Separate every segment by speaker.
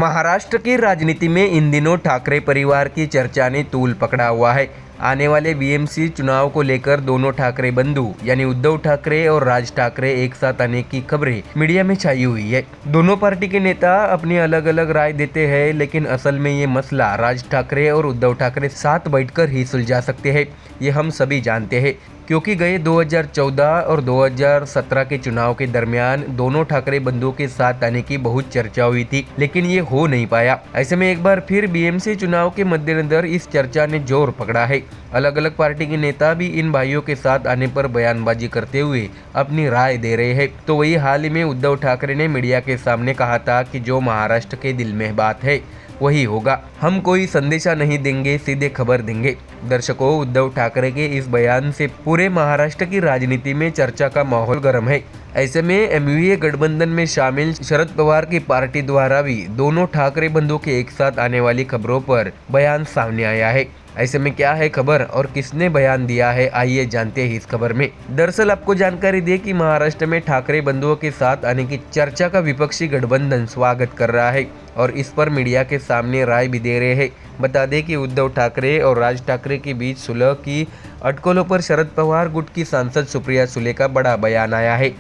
Speaker 1: महाराष्ट्र की राजनीति में इन दिनों ठाकरे परिवार की चर्चा ने तूल पकड़ा हुआ है। आने वाले बीएमसी चुनाव को लेकर दोनों ठाकरे बंधु यानी उद्धव ठाकरे और राज ठाकरे एक साथ आने की खबरें मीडिया में छाई हुई है। दोनों पार्टी के नेता अपनी अलग अलग राय देते हैं, लेकिन असल में ये मसला राज ठाकरे और उद्धव ठाकरे साथ बैठकर ही सुलझा सकते हैं। ये हम सभी जानते हैं, क्योंकि गए 2014 और 2017 के चुनाव के दरमियान दोनों ठाकरे बंधुओं के साथ आने की बहुत चर्चा हुई थी, लेकिन ये हो नहीं पाया। ऐसे में एक बार फिर बीएमसी चुनाव के मद्देनजर इस चर्चा ने जोर पकड़ा है। अलग अलग पार्टी के नेता भी इन भाइयों के साथ आने पर बयानबाजी करते हुए अपनी राय दे रहे हैं। तो वही हाल ही में उद्धव ठाकरे ने मीडिया के सामने कहा था कि जो महाराष्ट्र के दिल में बात है वही होगा, हम कोई संदेशा नहीं देंगे, सीधे खबर देंगे। दर्शकों, उद्धव ठाकरे के इस बयान से पूरे महाराष्ट्र की राजनीति में चर्चा का माहौल गर्म है। ऐसे में एमयूए गठबंधन में शामिल शरद पवार की पार्टी द्वारा भी दोनों ठाकरे बंधुओं के एक साथ आने वाली खबरों पर बयान सामने आया है। ऐसे में क्या है खबर और किसने बयान दिया है, आइए जानते हैं इस खबर में। दरअसल आपको जानकारी दे कि महाराष्ट्र में ठाकरे बंधुओं के साथ आने की चर्चा का विपक्षी गठबंधन स्वागत कर रहा है और इस पर मीडिया के सामने राय भी दे रहे हैं। बता दें कि उद्धव ठाकरे और राज ठाकरे के बीच सुलह की अटकलों पर शरद पवार गुट की सांसद सुप्रिया सुले का बड़ा बयान आया है।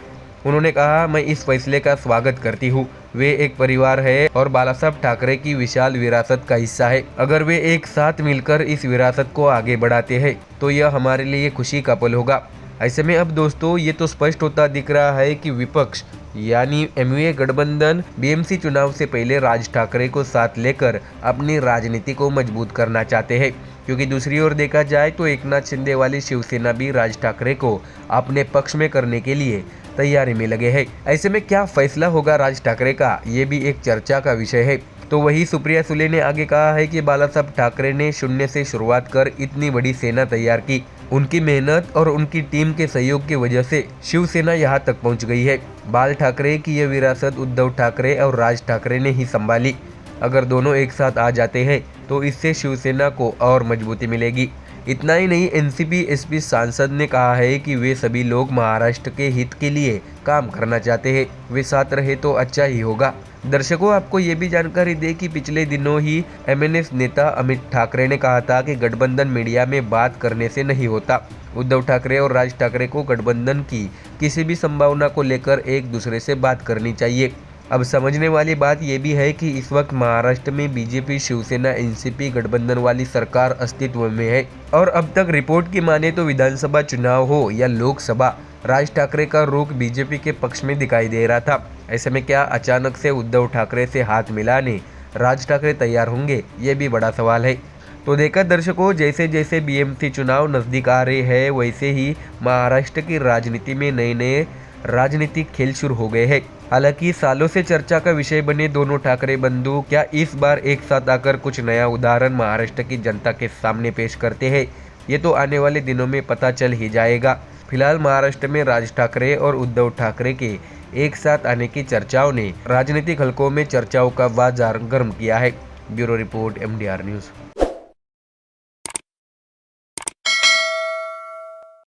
Speaker 1: उन्होंने कहा, मैं इस फैसले का स्वागत करती हूँ। वे एक परिवार है और बालासाहब ठाकरे की विशाल विरासत का हिस्सा है। अगर वे एक साथ मिलकर इस विरासत को आगे बढ़ाते हैं तो यह हमारे लिए खुशी का पल होगा। ऐसे में अब दोस्तों ये तो स्पष्ट होता दिख रहा है कि विपक्ष यानी एमयूए गठबंधन बीएमसी चुनाव से पहले राज ठाकरे को साथ लेकर अपनी राजनीति को मजबूत करना चाहते हैं, क्योंकि दूसरी ओर देखा जाए तो एकनाथ शिंदे वाली शिवसेना भी राज ठाकरे को अपने पक्ष में करने के लिए तैयारी में लगे हैं। ऐसे में क्या फैसला होगा राज ठाकरे का, ये भी एक चर्चा का विषय है। तो वही सुप्रिया सुले ने आगे कहा है कि बालासाहब ठाकरे ने शून्य से शुरुआत कर इतनी बड़ी सेना तैयार की। उनकी मेहनत और उनकी टीम के सहयोग की वजह से शिवसेना यहाँ तक पहुँच गई है। बाल ठाकरे की यह विरासत उद्धव ठाकरे और राज ठाकरे ने ही संभाली। अगर दोनों एक साथ आ जाते हैं तो इससे शिवसेना को और मजबूती मिलेगी। इतना ही नहीं, एनसीपी एसपी सांसद ने कहा है कि वे सभी लोग महाराष्ट्र के हित के लिए काम करना चाहते हैं, वे साथ रहे तो अच्छा ही होगा। दर्शकों, आपको ये भी जानकारी दे कि पिछले दिनों ही एमएनएस नेता अमित ठाकरे ने कहा था कि गठबंधन मीडिया में बात करने से नहीं होता। उद्धव ठाकरे और राज ठाकरे को गठबंधन की किसी भी संभावना को लेकर एक दूसरे से बात करनी चाहिए। अब समझने वाली बात यह भी है कि इस वक्त महाराष्ट्र में बीजेपी शिवसेना एनसीपी गठबंधन वाली सरकार अस्तित्व में है और अब तक रिपोर्ट की माने तो विधानसभा चुनाव हो या लोकसभा, राज ठाकरे का रुख बीजेपी के पक्ष में दिखाई दे रहा था। ऐसे में क्या अचानक से उद्धव ठाकरे से हाथ मिलाने राज ठाकरे तैयार होंगे, ये भी बड़ा सवाल है। तो देखा दर्शकों, जैसे जैसे बीएमसी चुनाव नजदीक आ रहे हैं वैसे ही महाराष्ट्र की राजनीति में नए नए राजनीतिक खेल शुरू हो गए हैं। हालांकि सालों से चर्चा का विषय बने दोनों ठाकरे बंधु क्या इस बार एक साथ आकर कुछ नया उदाहरण महाराष्ट्र की जनता के सामने पेश करते हैं, ये तो आने वाले दिनों में पता चल ही जाएगा। फिलहाल महाराष्ट्र में राज ठाकरे और उद्धव ठाकरे के एक साथ आने की चर्चाओं ने राजनीतिक हलकों में चर्चाओं का बाजार गर्म किया है। Bureau report MDR news.